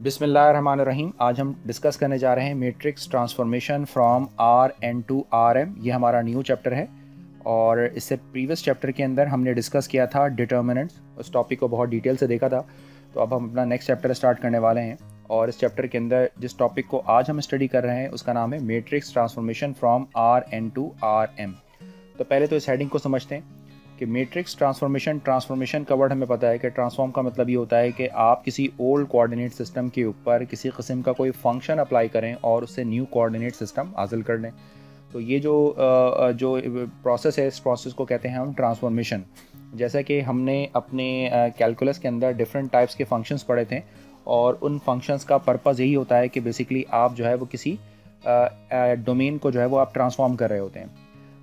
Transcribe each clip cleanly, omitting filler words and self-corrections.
बिस्मिल्लाहिर्रहमानिर्रहीम। आज हम डिस्कस करने जा रहे हैं matrix transformation from R n to R m. ये हमारा न्यू चैप्टर है और इससे प्रीवियस चैप्टर के अंदर हमने डिस्कस किया था डिटर्मिनेंट्स। उस टॉपिक को बहुत डिटेल से देखा था। तो अब हम अपना नेक्स्ट चैप्टर स्टार्ट करने वाले हैं और इस चैप्टर के अंदर जिस टॉपिक को आज हम स्टडी कर रहे हैं उसका नाम है matrix transformation from R n to R m. तो पहले तो इस हेडिंग को समझते हैं कि मैट्रिक्स ट्रांसफॉर्मेशन का वर्ड हमें पता है कि ट्रांसफॉर्म का मतलब ये होता है कि आप किसी ओल्ड कोऑर्डिनेट सिस्टम के ऊपर किसी किस्म का कोई फंक्शन अप्लाई करें और उससे न्यू कोऑर्डिनेट सिस्टम हासिल कर लें। तो ये जो प्रोसेस है, इस प्रोसेस को कहते हैं हम ट्रांसफॉर्मेशन। जैसा कि हमने अपने कैलकुलस के अंदर डिफरेंट टाइप्स के फंक्शंस पढ़े थे और उन फंक्शंस का पर्पज़ यही होता है कि बेसिकली आप जो है वो किसी डोमेन को जो है वो आप ट्रांसफॉर्म कर रहे होते हैं।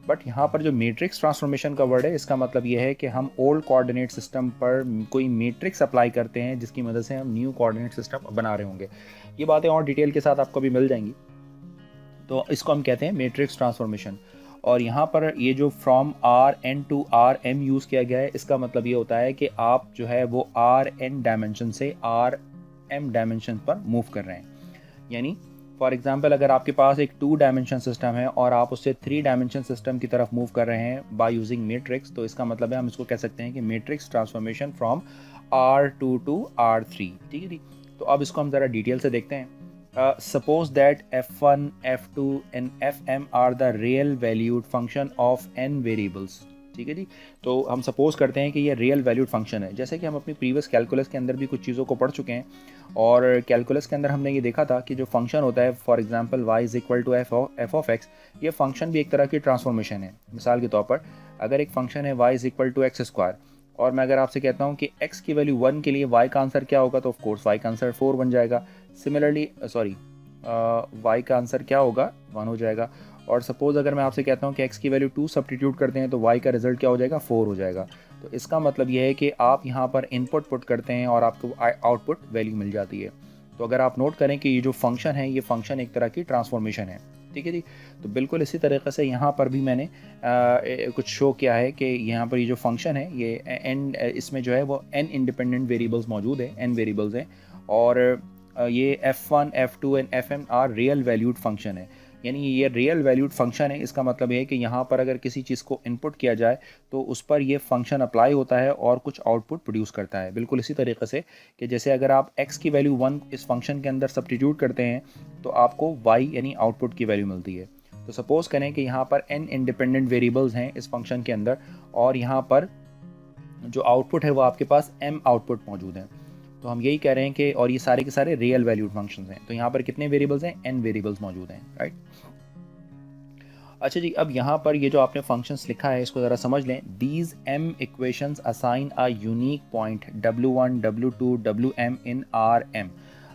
बट यहाँ पर जो मैट्रिक्स ट्रांसफॉर्मेशन का वर्ड है, इसका मतलब ये है कि हम ओल्ड कोऑर्डिनेट सिस्टम पर कोई मैट्रिक्स अप्लाई करते हैं जिसकी मदद से हम न्यू कोऑर्डिनेट सिस्टम बना रहे होंगे। ये बातें और डिटेल के साथ आपको भी मिल जाएंगी। तो इसको हम कहते हैं मैट्रिक्स ट्रांसफॉर्मेशन। और यहाँ पर ये जो from R n to R m use किया गया है, इसका मतलब ये होता है कि आप जो है वो आर एन डायमेंशन से आर एम डायमेंशन पर मूव कर रहे हैं। यानी फॉर एग्जाम्पल, अगर आपके पास एक 2 डायमेंशन सिस्टम है और आप उससे 3 डायमेंशन सिस्टम की तरफ मूव कर रहे हैं बाय यूजिंग मैट्रिक्स, तो इसका मतलब है हम इसको कह सकते हैं कि matrix transformation from R2 to R3। ठीक है जी। तो अब इसको हम ज़रा डिटेल से देखते हैं। Suppose that F1, F2 and Fm are the real valued function of n variables. ठीक है जी। तो हम सपोज करते हैं कि ये रियल वैल्यूड फंक्शन है। जैसे कि हम अपनी प्रीवियस कैलकुलस के अंदर भी कुछ चीज़ों को पढ़ चुके हैं और कैलकुलस के अंदर हमने ये देखा था कि जो फंक्शन होता है, for example y is equal to f of x, ये फंक्शन भी एक तरह की ट्रांसफॉर्मेशन है। मिसाल के तौर पर अगर एक फंक्शन है y is equal to x square और मैं अगर आपसे कहता हूँ कि x की वैल्यू 1 के लिए y का आंसर क्या होगा, तो ऑफकोर्स y का आंसर 4 बन जाएगा। सिमिलरली y का आंसर क्या होगा, 1 हो जाएगा। और सपोज अगर मैं आपसे कहता हूँ कि x की वैल्यू 2 सब्स्टिट्यूट करते हैं तो y का रिजल्ट क्या हो जाएगा, 4 हो जाएगा। तो इसका मतलब ये है कि आप यहाँ पर इनपुट पुट करते हैं और आपको आउटपुट वैल्यू मिल जाती है। तो अगर आप नोट करें कि ये जो फंक्शन है, ये फंक्शन एक तरह की ट्रांसफॉर्मेशन है। ठीक है जी। तो बिल्कुल इसी तरीके से यहाँ पर भी मैंने कुछ शो किया है कि यहाँ पर ये जो फंक्शन है, ये एन, इसमें जो है वो n इंडिपेंडेंट वेरिएबल्स मौजूद है, n वेरिएबल्स हैं और ये F1, F2 and Fm are real valued function है। यानी ये रियल वैल्यूड फंक्शन है। इसका मतलब ये है कि यहाँ पर अगर किसी चीज़ को इनपुट किया जाए तो उस पर ये फंक्शन अप्लाई होता है और कुछ आउटपुट प्रोड्यूस करता है। बिल्कुल इसी तरीके से कि जैसे अगर आप x की वैल्यू 1 इस फंक्शन के अंदर सब्स्टिट्यूट करते हैं तो आपको y यानी आउटपुट की वैल्यू मिलती है। तो सपोज करें कि यहाँ पर n इंडिपेंडेंट वेरिएबल्स हैं इस फंक्शन के अंदर और यहाँ पर जो आउटपुट है वो आपके पास m आउटपुट मौजूद है। तो हम यही कह रहे हैं कि और ये सारे के सारे रियल वैल्यूड फंक्शंस हैं। तो यहाँ पर कितने वेरिएबल्स हैं, n वेरिएबल्स मौजूद हैं, राइट। अच्छा जी, अब यहाँ पर ये जो आपने फंक्शंस लिखा है इसको ज़रा समझ लें। These m equations assign a unique point w1, w2, wm in Rm।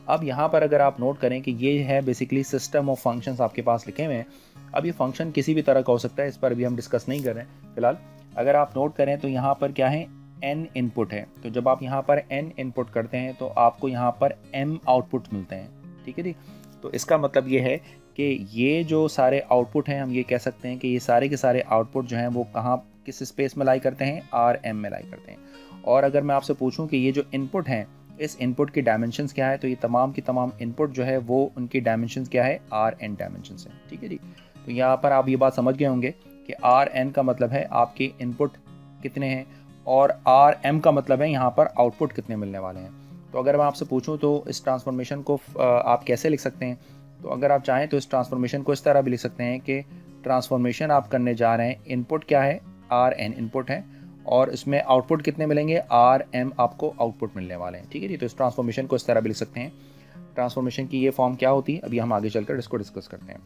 अब यहाँ पर अगर आप नोट करें कि ये है बेसिकली सिस्टम ऑफ फंक्शंस आपके पास लिखे हुए हैं। अब ये फंक्शन किसी भी तरह का हो सकता है, इस पर अभी हम डिस्कस नहीं कर रहे हैं फिलहाल। अगर आप नोट करें तो यहाँ पर क्या है, n इनपुट है। तो जब आप यहाँ पर n इनपुट करते हैं तो आपको यहाँ पर m आउटपुट मिलते हैं। ठीक है जी। तो इसका मतलब ये है कि ये जो सारे आउटपुट हैं, हम ये कह सकते हैं कि ये सारे के सारे आउटपुट जो हैं वो कहाँ, किस स्पेस में लाई करते हैं, Rm में लाई करते हैं। और अगर मैं आपसे पूछूं कि ये जो इनपुट हैं, इस इनपुट की डायमेंशंस क्या है, तो ये तमाम की तमाम इनपुट जो है वो उनकी डायमेंशंस क्या है, Rn डायमेंशंस हैं। ठीक है जी। तो यहाँ पर आप ये बात समझ गए होंगे कि Rn का मतलब है आपके इनपुट कितने हैं और Rm का मतलब है यहाँ पर आउटपुट कितने मिलने वाले हैं। तो अगर मैं आपसे पूछूं तो इस ट्रांसफॉर्मेशन को आप कैसे लिख सकते हैं, तो अगर आप चाहें तो इस ट्रांसफॉर्मेशन को इस तरह भी लिख सकते हैं कि ट्रांसफॉर्मेशन आप करने जा रहे हैं, इनपुट क्या है, Rn इनपुट है और इसमें आउटपुट कितने मिलेंगे, Rm आपको आउटपुट मिलने वाले हैं। ठीक है जी। तो इस ट्रांसफॉर्मेशन को इस तरह भी लिख सकते हैं। ट्रांसफॉर्मेशन की ये फॉर्म क्या होती है, अभी हम आगे चलकर इसको डिस्कस करते हैं।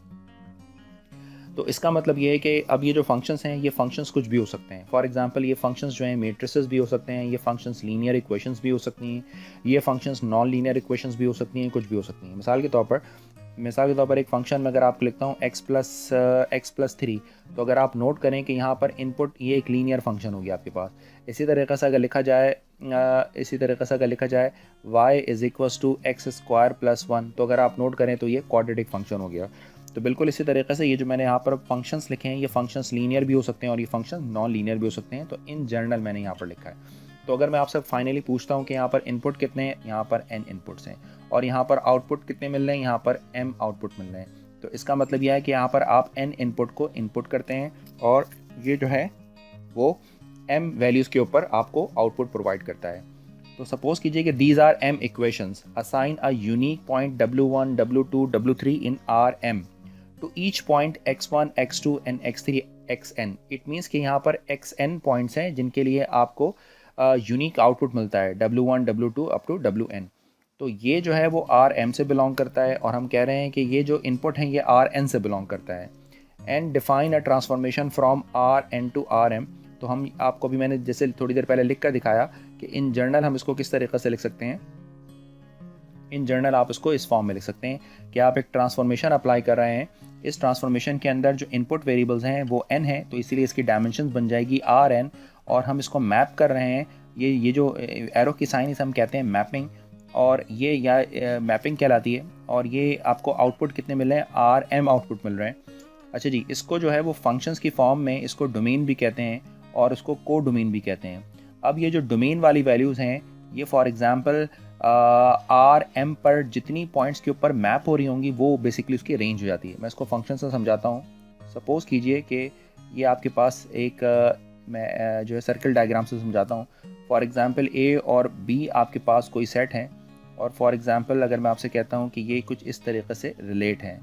तो इसका मतलब ये है कि अब ये जो फंक्शंस हैं, ये फंक्शंस कुछ भी हो सकते हैं। फॉर एग्जांपल ये फंक्शंस जो हैं मैट्रिसेस भी हो सकते हैं, ये फंक्शंस लीनियर इक्वेशंस भी हो सकती हैं, ये फंक्शंस नॉन लीनियर इक्वेशंस भी हो सकती हैं, कुछ भी हो सकती हैं। मिसाल के तौर पर एक फंक्शन में अगर आपको लिखता हूँ x प्लस 3, तो अगर आप नोट करें कि यहाँ पर इनपुट ये एक लीनियर फंक्शन होगी आपके पास। इसी तरीके से अगर लिखा जाए y is equals to x square plus 1, तो अगर आप नोट करें तो ये क्वाड्रेटिक फंक्शन हो गया। तो बिल्कुल इसी तरीके से ये जो मैंने यहाँ पर फंक्शंस लिखे हैं, ये फंक्शंस लीनियर भी हो सकते हैं और ये फंक्शन नॉन लीनियर भी हो सकते हैं। तो इन जनरल मैंने यहाँ पर लिखा है। तो अगर मैं आपसे फाइनली पूछता हूँ कि यहाँ पर इनपुट कितने हैं, यहाँ पर n इनपुट्स हैं, और यहाँ पर आउटपुट कितने मिल रहे हैं, यहाँ पर m आउटपुट मिल रहे हैं, तो इसका मतलब यह है कि यहाँ पर आप n इनपुट को इनपुट करते हैं और ये जो है वो m वैल्यूज़ के ऊपर आपको आउटपुट प्रोवाइड करता है। तो सपोज कीजिए कि these are m equations, assign a unique point w1 w2 w3 in Rm to each point x1 x2 and x3 xn। It means कि यहाँ पर xn पॉइंट्स हैं जिनके लिए आपको यूनिक आउटपुट मिलता है w1 w2 up to wn। तो ये जो है वो Rm से बिलोंग करता है और हम कह रहे हैं कि ये जो इनपुट है ये Rn से बिलोंग करता है। And define a transformation from Rn to Rm। तो हम आपको भी मैंने जैसे थोड़ी देर पहले लिख कर दिखाया कि इन जनरल हम इसको किस तरीके से लिख सकते हैं। इन जनरल आप इसको इस फॉर्म में लिख सकते हैं कि आप एक ट्रांसफॉर्मेशन अप्लाई कर रहे हैं, इस ट्रांसफॉर्मेशन के अंदर जो इनपुट वेरिएबल्स हैं वो n है, तो इसीलिए इसकी डायमेंशन बन जाएगी Rn, और हम इसको मैप कर रहे हैं। ये जो एरो की साइन इसे हम कहते हैं मैपिंग, और ये या मैपिंग कहलाती है। और ये आपको आउटपुट कितने मिल रहे हैं, Rm आउटपुट मिल रहे हैं। अच्छा जी, इसको जो है वो फंक्शंस की फॉर्म में इसको डोमेन भी कहते हैं और उसको को डोमेन भी कहते हैं। अब ये जो डोमेन वाली वैल्यूज़ हैं ये फॉर एग्जांपल Rm पर जितनी पॉइंट्स के ऊपर मैप हो रही होंगी वो बेसिकली उसकी रेंज हो जाती है। मैं इसको फंक्शन से समझाता हूँ। सपोज़ कीजिए कि ये आपके पास एक मैं जो है सर्कल डायग्राम से समझाता हूँ। फॉर एग्जांपल A और B आपके पास कोई सेट है, और फॉर एग्जांपल अगर मैं आपसे कहता हूँ कि ये कुछ इस तरीके से रिलेट हैं,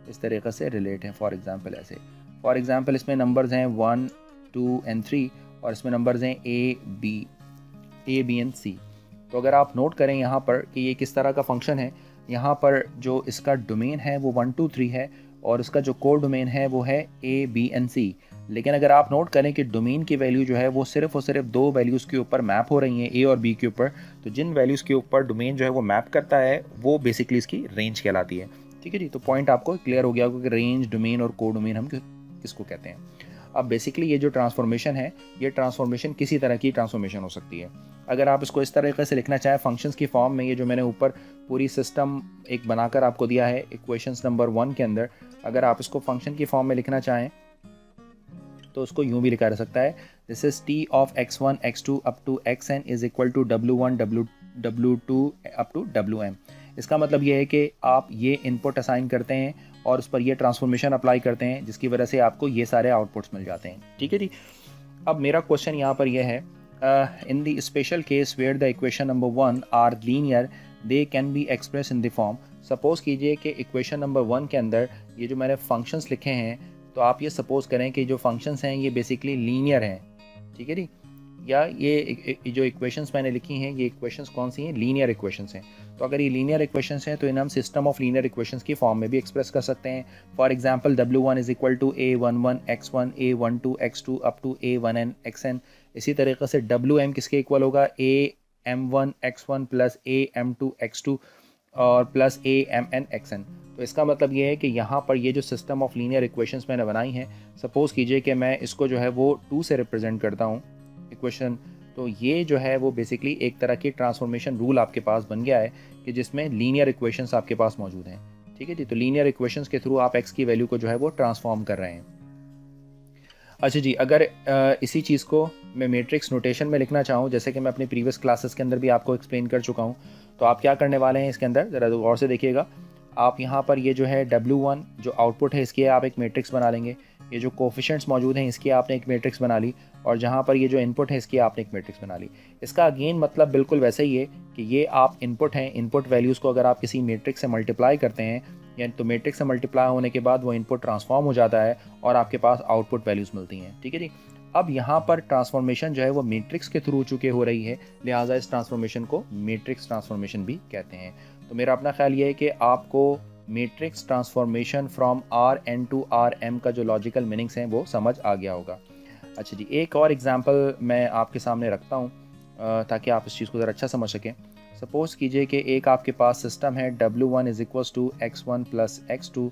इस तरीके से रिलेट हैं, फॉर एग्जांपल ऐसे। फॉर एग्जांपल इसमें नंबर्स हैं 1 2 एंड 3, और इसमें नंबर्स हैं A B एंड C। तो अगर आप नोट करें यहाँ पर कि ये किस तरह का फंक्शन है, यहाँ पर जो इसका डोमेन है वो 1 2 3 है और इसका जो कोड डोमेन है वो है A B एंड C। लेकिन अगर आप नोट करें कि डोमेन की वैल्यू जो है वो सिर्फ और सिर्फ दो वैल्यूज़ के ऊपर मैप हो रही हैं, A और B के ऊपर, तो जिन वैल्यूज़ के ऊपर डोमेन जो है वो मैप करता है वो बेसिकली इसकी रेंज कहलाती है। ठीक है जी, तो पॉइंट आपको क्लियर हो गया होगा कि रेंज, डोमेन और कोड डोमेन हम किसको कहते हैं। अब बेसिकली ये जो ट्रांसफॉर्मेशन है, ये ट्रांसफॉर्मेशन किसी तरह की ट्रांसफॉर्मेशन हो सकती है। अगर आप इसको इस तरीके से लिखना चाहें फंक्शंस की फॉर्म में, ये जो मैंने ऊपर पूरी सिस्टम एक बनाकर आपको दिया है इक्वेशंस नंबर 1 के अंदर, अगर आप इसको फंक्शन की फॉर्म में लिखना चाहें तो उसको यूँ भी लिखा जा सकता है, this is t of x1 x2 up to xn is equal to w1 w2 up to wm। इसका मतलब ये है कि आप ये इनपुट असाइन करते हैं और उस पर ये ट्रांसफॉर्मेशन अप्लाई करते हैं जिसकी वजह से आपको ये सारे आउटपुट्स मिल जाते हैं। ठीक है जी। अब मेरा क्वेश्चन यहाँ पर यह है, in the special case where the equation number 1 are linear they can be express in the form. Suppose कीजिए कि इक्वेशन नंबर 1 के अंदर ये जो मैंने फंक्शंस लिखे हैं, तो आप ये सपोज करें कि जो फंक्शंस हैं ये बेसिकली लीनियर हैं। ठीक है जी, या ये जो इक्वेशंस मैंने लिखी हैं ये इक्वेशंस कौन सी हैं, लीनियर इक्वेशंस हैं। तो अगर ये लीनियर इक्वेशंस हैं तो इन्हें हम सिस्टम ऑफ लीनियर इक्वेशंस की फॉर्म में भी एक्सप्रेस कर सकते हैं। For example w1 is equal to a11 x1 a12 x2 up to a1n xn। इसी तरीके से wm किसके इक्वल होगा, am1 x1 plus am2 x2 और प्लस amn xn। तो इसका मतलब ये है कि यहाँ पर ये जो सिस्टम ऑफ लीनियर इक्वेशंस मैंने बनाई हैं, सपोज़ कीजिए कि मैं इसको जो है वो 2 से रिप्रेजेंट करता हूँ इक्वेशन, तो ये जो है वो बेसिकली एक तरह की ट्रांसफॉर्मेशन रूल आपके पास बन गया है कि जिसमें लीनियर इक्वेशंस आपके पास मौजूद हैं। ठीक है जी, तो लीनियर इक्वेशंस के थ्रू आप x की वैल्यू को जो है वो ट्रांसफॉर्म कर रहे हैं। अच्छा जी, अगर इसी चीज़ को मैं मैट्रिक्स नोटेशन में लिखना चाहूँ, जैसे कि मैं अपनी प्रीवियस क्लासेस के अंदर भी आपको एक्सप्लेन कर चुका हूँ, तो आप क्या करने वाले हैं इसके अंदर, ज़रा गौर से देखिएगा। आप यहाँ पर ये जो है W1 जो आउटपुट है इसकी आप एक मैट्रिक्स बना लेंगे, ये जो कोफिशिएंट्स मौजूद हैं इसकी आपने एक मैट्रिक्स बना ली, और जहाँ पर ये जो इनपुट है इसकी आपने एक मैट्रिक्स बना ली। इसका अगेन मतलब बिल्कुल वैसे ही है कि ये आप इनपुट हैं, इनपुट वैल्यूज़ को अगर आप किसी मैट्रिक्स से मल्टीप्लाई करते हैं, या तो मैट्रिक्स से मल्टीप्लाई होने के बाद वो इनपुट ट्रांसफॉर्म हो जाता है और आपके पास आउटपुट वैल्यूज़ मिलती हैं। ठीक है जी। अब यहाँ पर ट्रांसफॉर्मेशन जो है वो मैट्रिक्स के थ्रू चुके हो रही है, लिहाजा इस ट्रांसफॉर्मेशन को मैट्रिक्स ट्रांसफॉर्मेशन भी कहते हैं। तो मेरा अपना ख्याल ये है कि आपको matrix transformation from Rn to Rm का जो लॉजिकल मीनिंग्स हैं वो समझ आ गया होगा। अच्छा जी, एक और एग्जांपल मैं आपके सामने रखता हूँ ताकि आप इस चीज़ को ज़रा अच्छा समझ सकें। सपोज़ कीजिए कि एक आपके पास सिस्टम है w1 is equals to x1 plus x2,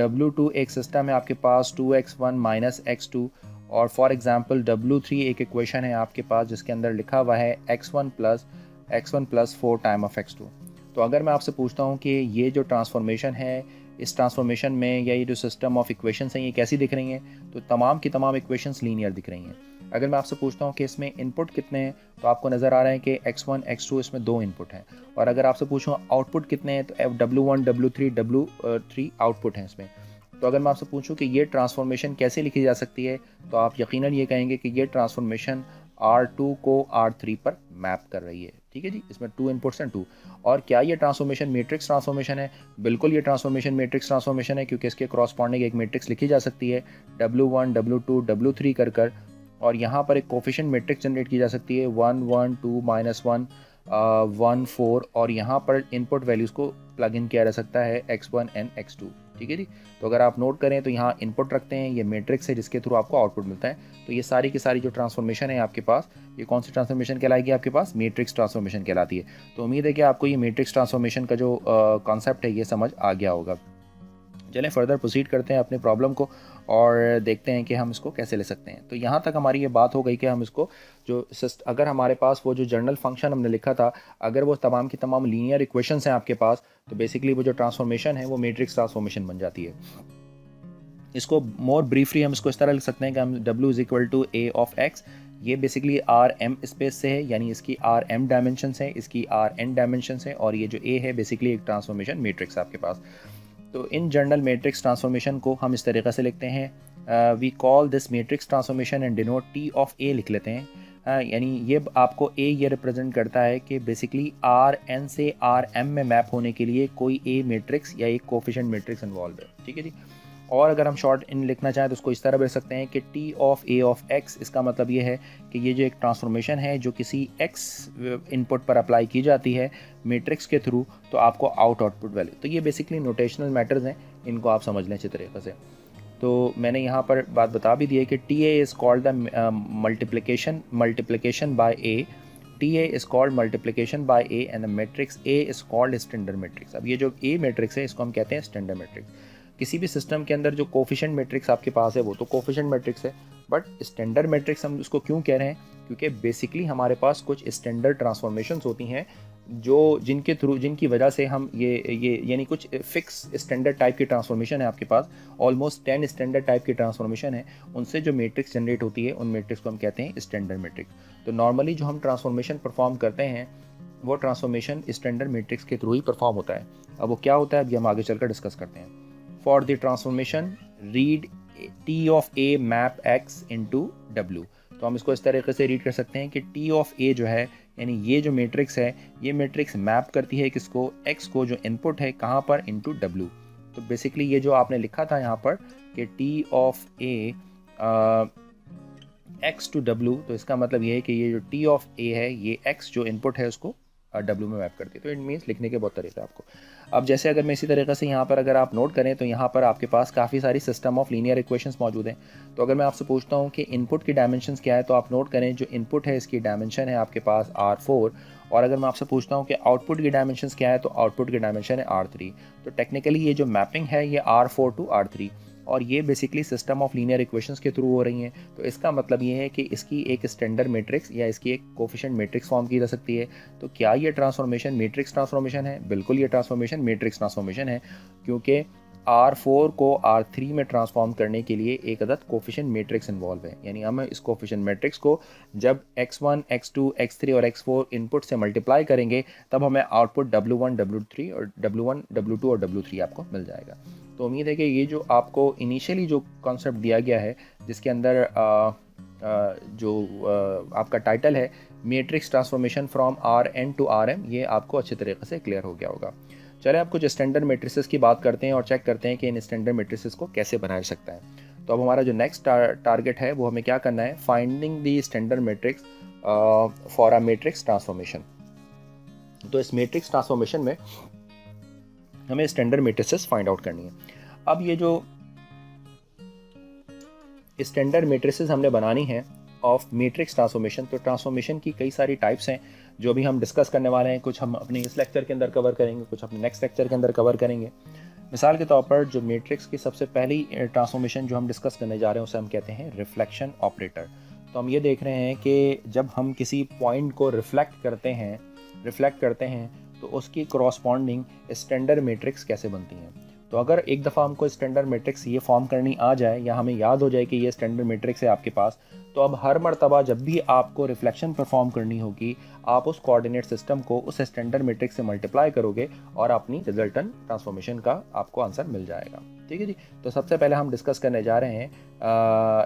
w2 एक सिस्टम है आपके पास 2x1 माइनस x2, और फॉर एग्जांपल w3 एक इक्वेशन है आपके पास जिसके अंदर लिखा हुआ है x1 plus 4 time of x2। तो अगर मैं आपसे पूछता हूँ कि ये जो ट्रांसफॉर्मेशन है, इस ट्रांसफॉर्मेशन में या ये जो सिस्टम ऑफ इक्वेशंस हैं ये कैसी दिख रही हैं, तो तमाम की तमाम इक्वेशंस लीनियर दिख रही हैं। अगर मैं आपसे पूछता हूँ कि इसमें इनपुट कितने हैं, तो आपको नज़र आ रहा है कि x1 x2 इसमें 2 इनपुट हैं। और अगर आपसे पूछूँ आउटपुट कितने हैं, तो W1 W3 W3 आउटपुट हैं इसमें। तो अगर मैं आपसे पूछूं कि ये ट्रांसफॉर्मेशन कैसे लिखी जा सकती है, तो आप यकीनन ये कहेंगे कि ये ट्रांसफॉर्मेशन R2 को R3 पर मैप कर रही है। ठीक है जी, इसमें 2 इनपुट्स हैं 2। और क्या ये ट्रांसफॉर्मेशन मैट्रिक्स ट्रांसफॉर्मेशन है? बिल्कुल ये ट्रांसफॉर्मेशन मैट्रिक्स ट्रांसफॉर्मेशन है, क्योंकि इसके करस्पॉन्डिंग एक मैट्रिक्स लिखी जा सकती है W1 W2 W3 कर और यहाँ पर एक कोफिशिएंट मैट्रिक्स जनरेट की जा सकती है 1 1 2 -1 1 4 और यहाँ पर इनपुट वैल्यूज़ को प्लग इन किया जा सकता है x1 and x2। ठीक है जी, तो अगर आप नोट करें तो यहाँ इनपुट रखते हैं, ये मैट्रिक्स है जिसके थ्रू आपको आउटपुट मिलता है। तो ये सारी की सारी जो ट्रांसफॉर्मेशन है आपके पास, ये कौन सी ट्रांसफॉर्मेशन कहलाएगी आपके पास? मैट्रिक्स ट्रांसफॉर्मेशन कहलाती है। तो उम्मीद है कि आपको ये मैट्रिक्स ट्रांसफॉर्मेशन का जो कॉन्सेप्ट है ये समझ आ गया होगा। चलें फर्दर प्रोसीड करते हैं अपने प्रॉब्लम को और देखते हैं कि हम इसको कैसे ले सकते हैं। तो यहाँ तक हमारी ये बात हो गई कि हम इसको अगर हमारे पास वो जो जनरल फंक्शन हमने लिखा था, अगर वो तमाम की तमाम लीनियर इक्वेशंस हैं आपके पास, तो बेसिकली वो जो ट्रांसफॉर्मेशन है वो मैट्रिक्स ट्रांसफॉर्मेशन बन जाती है। इसको मोर ब्रीफली हम इसको इस तरह लिख सकते हैं कि हम W is equal to A of X, ये बेसिकली RM स्पेस से है, यानी इसकी RM डायमेंशंस है, इसकी RN डायमेंशंस है, और ये जो A है बेसिकली एक ट्रांसफॉर्मेशन मैट्रिक्स आपके पास। तो इन जनरल मैट्रिक्स ट्रांसफॉर्मेशन को हम इस तरीके से लिखते हैं, we call this matrix transformation and denote T of A लिख लेते हैं। यानी ये आपको A ये रिप्रेजेंट करता है कि बेसिकली RN से RM में मैप होने के लिए कोई A मैट्रिक्स या एक कोफिशिएंट मैट्रिक्स इन्वॉल्व है। ठीक है जी, और अगर हम शॉर्ट इन लिखना चाहें तो उसको इस तरह लिख सकते हैं कि T of A of X, इसका मतलब ये है कि ये जो एक ट्रांसफॉर्मेशन है जो किसी X इनपुट पर अप्लाई की जाती है मैट्रिक्स के थ्रू, तो आपको आउटपुट वैल्यू। तो ये बेसिकली नोटेशनल मैटर्स हैं, इनको आप समझ लें अच्छी तरीके से। तो मैंने यहाँ पर बात बता भी दी है कि TA is called the multiplication bye A, TA is called multiplication bye A and the matrix A is called standard matrix. अब ये जो A मैट्रिक्स है इसको हम कहते हैं स्टैंडर्ड मैट्रिक्स। किसी भी सिस्टम के अंदर जो कोफिशिएंट मैट्रिक्स आपके पास है वो तो कोफिशिएंट मैट्रिक्स है, बट स्टैंडर्ड मैट्रिक्स हम उसको क्यों कह रहे हैं? क्योंकि बेसिकली हमारे पास कुछ स्टैंडर्ड ट्रांसफॉर्मेशंस होती हैं जिनकी वजह से हम ये यानी कुछ फिक्स स्टैंडर्ड टाइप की ट्रांसफॉर्मेशन है आपके पास, ऑलमोस्ट 10 स्टैंडर्ड टाइप की ट्रांसफॉर्मेशन है, उनसे जो मैट्रिक्स जनरेट होती है उन मैट्रिक्स को हम कहते हैं स्टैंडर्ड मैट्रिक्स। तो नॉर्मली जो हम ट्रांसफॉर्मेशन परफॉर्म करते हैं वो ट्रांसफॉर्मेशन स्टैंडर्ड मैट्रिक्स के थ्रू ही परफॉर्म होता है। अब वो क्या होता है अभी हम आगे चलकर डिस्कस करते हैं। For the transformation read T of A map X into W। तो हम इसको इस तरीके से रीड कर सकते हैं कि T ऑफ A जो है, यानी ये जो मैट्रिक्स है, ये मैट्रिक्स मैप करती है किसको? X को, जो इनपुट है कहाँ पर? Into W। तो बेसिकली ये जो आपने लिखा था यहाँ पर कि T of A X to W, तो इसका मतलब ये है कि ये जो T ऑफ A है ये X जो इनपुट है उसको W में मैप करती है। तो इट मीन्स लिखने के बहुत तरीके आपको। अब जैसे अगर मैं इसी तरीके से यहाँ पर अगर आप नोट करें तो यहाँ पर आपके पास काफ़ी सारी सिस्टम ऑफ लीनियर इक्वेशंस मौजूद हैं। तो अगर मैं आपसे पूछता हूँ कि इनपुट की डायमेंशंस क्या है, तो आप नोट करें जो इनपुट है इसकी डायमेंशन है आपके पास R4, और अगर मैं आपसे पूछता हूँ कि आउटपुट की डायमेंशंस क्या है, तो आउटपुट की डायमेंशन है R3। तो टेक्निकली ये जो मैपिंग है ये R4 टू R3, और ये basically system of linear equations के थ्रू हो रही हैं। तो इसका मतलब ये है कि इसकी एक स्टैंडर्ड मैट्रिक्स या इसकी एक कोफिशिएंट मैट्रिक्स फॉर्म की जा सकती है। तो क्या ये ट्रांसफॉर्मेशन मैट्रिक्स ट्रांसफॉर्मेशन है? बिल्कुल ये ट्रांसफॉर्मेशन मैट्रिक्स ट्रांसफॉर्मेशन है, क्योंकि R4 को R3 में ट्रांसफॉर्म करने के लिए एक अदद कोफिशिएंट मैट्रिक्स इन्वॉल्व है। यानी हम इस कोफिशिएंट मैट्रिक्स को जब x1 x2 x3 और x4 इनपुट से मल्टीप्लाई करेंगे तब हमें आउटपुट W1 W3 और W1 W2 और W3 आपको मिल जाएगा। तो उम्मीद है कि ये जो आपको इनिशियली जो कॉन्सेप्ट दिया गया है जिसके अंदर आपका टाइटल है matrix transformation from Rn to Rm, ये आपको अच्छे तरीके से क्लियर हो गया होगा। चले आप कुछ स्टैंडर्ड मैट्रिसेस की बात करते हैं और चेक करते हैं कि इन स्टैंडर्ड मैट्रिसेस को कैसे बनाया जा सकता है। तो अब हमारा जो नेक्स्ट टारगेट है वो हमें क्या करना है? Finding the standard matrix for a matrix transformation. तो इस मैट्रिक्स ट्रांसफॉर्मेशन में हमें स्टैंडर्ड मैट्रिसेस फाइंड आउट करनी है। अब ये जो स्टैंडर्ड मैट्रिसेस हमने बनानी है ऑफ मैट्रिक्स ट्रांसफॉर्मेशन, तो ट्रांसफॉर्मेशन की कई सारी टाइप्स हैं जो भी हम डिस्कस करने वाले हैं। कुछ हम अपने इस लेक्चर के अंदर कवर करेंगे, कुछ अपने नेक्स्ट लेक्चर के अंदर कवर करेंगे। मिसाल के तौर पर जो मैट्रिक्स की सबसे पहली ट्रांसफॉर्मेशन जो हम डिस्कस करने जा रहे हैं उसे हम कहते हैं रिफ्लेक्शन ऑपरेटर। तो हम ये देख रहे हैं कि जब हम किसी पॉइंट को रिफ्लेक्ट करते हैं तो उसकी करस्पॉन्डिंग स्टैंडर्ड मैट्रिक्स कैसे बनती हैं। तो अगर एक दफ़ा हमको स्टैंडर्ड मैट्रिक्स ये फॉर्म करनी आ जाए या हमें याद हो जाए कि ये स्टैंडर्ड मैट्रिक्स है आपके पास, तो अब हर मर्तबा जब भी आपको रिफ्लेक्शन परफॉर्म करनी होगी, आप उस कोऑर्डिनेट सिस्टम को उस स्टैंडर्ड मैट्रिक्स से मल्टीप्लाई करोगे और अपनी रिजल्टेंट ट्रांसफॉर्मेशन का आपको आंसर मिल जाएगा। ठीक है जी। तो सबसे पहले हम डिस्कस करने जा रहे हैं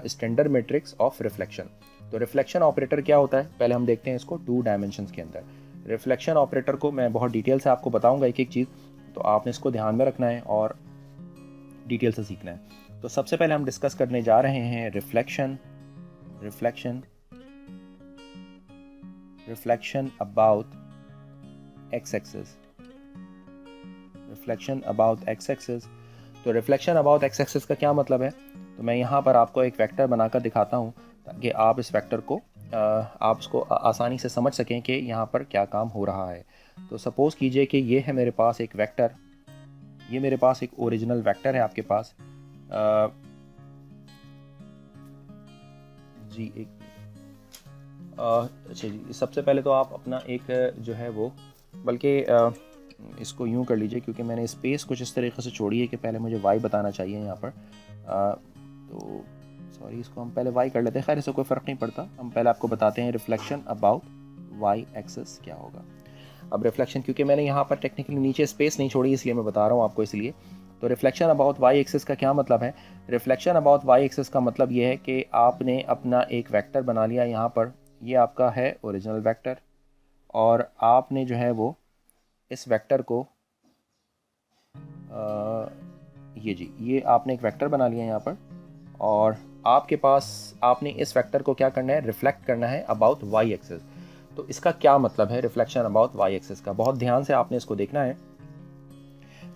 स्टैंडर्ड मैट्रिक्स ऑफ रिफ्लेक्शन। तो रिफ्लेक्शन ऑपरेटर क्या होता है, पहले हम देखते हैं इसको 2 डायमेंशंस के अंदर। रिफ्लेक्शन ऑपरेटर को मैं बहुत डिटेल से आपको बताऊंगा एक एक चीज़, तो आपने इसको ध्यान में रखना है और डिटेल से सीखना है। तो सबसे पहले हम डिस्कस करने जा रहे हैं reflection about x axis. Reflection about x axis. तो रिफ्लेक्शन अबाउट एक्स एक्सिस का क्या मतलब है, तो मैं यहाँ पर आपको एक वेक्टर बनाकर दिखाता हूँ ताकि आप इस वेक्टर को आप इसको आसानी से समझ सकें कि यहाँ पर क्या काम हो रहा है। तो सपोज़ कीजिए कि ये है मेरे पास एक वेक्टर, ये मेरे पास एक ओरिजिनल वेक्टर है आपके पास जी एक अच्छा जी। सबसे पहले तो आप अपना एक जो है वो, बल्कि इसको यूं कर लीजिए क्योंकि मैंने स्पेस कुछ इस तरीके से छोड़ी है कि पहले मुझे वाई बताना चाहिए यहाँ पर। तो सॉरी, इसको हम पहले वाई कर लेते हैं। खैर इससे कोई फ़र्क नहीं पड़ता, हम पहले आपको बताते हैं रिफ्लेक्शन अबाउट वाई एक्सिस क्या होगा। अब रिफ्लेक्शन, क्योंकि मैंने यहाँ पर टेक्निकली नीचे स्पेस नहीं छोड़ी इसलिए मैं बता रहा हूँ आपको इसलिए। तो रिफ्लेक्शन अबाउट वाई एक्सिस का क्या मतलब है, रिफ्लेक्शन अबाउट वाई एक्सिस का मतलब ये है कि आपने अपना एक वेक्टर बना लिया यहाँ पर, ये आपका है ओरिजिनल वेक्टर, और आपने जो है वो इस वेक्टर को ये आपने एक वेक्टर बना लिया यहाँ पर, और आपके पास आपने इस वेक्टर को क्या करना है, रिफ्लेक्ट करना है अबाउट वाई एक्सिस। तो इसका क्या मतलब है रिफ्लेक्शन अबाउट वाई एक्सिस का, बहुत ध्यान से आपने इसको देखना है।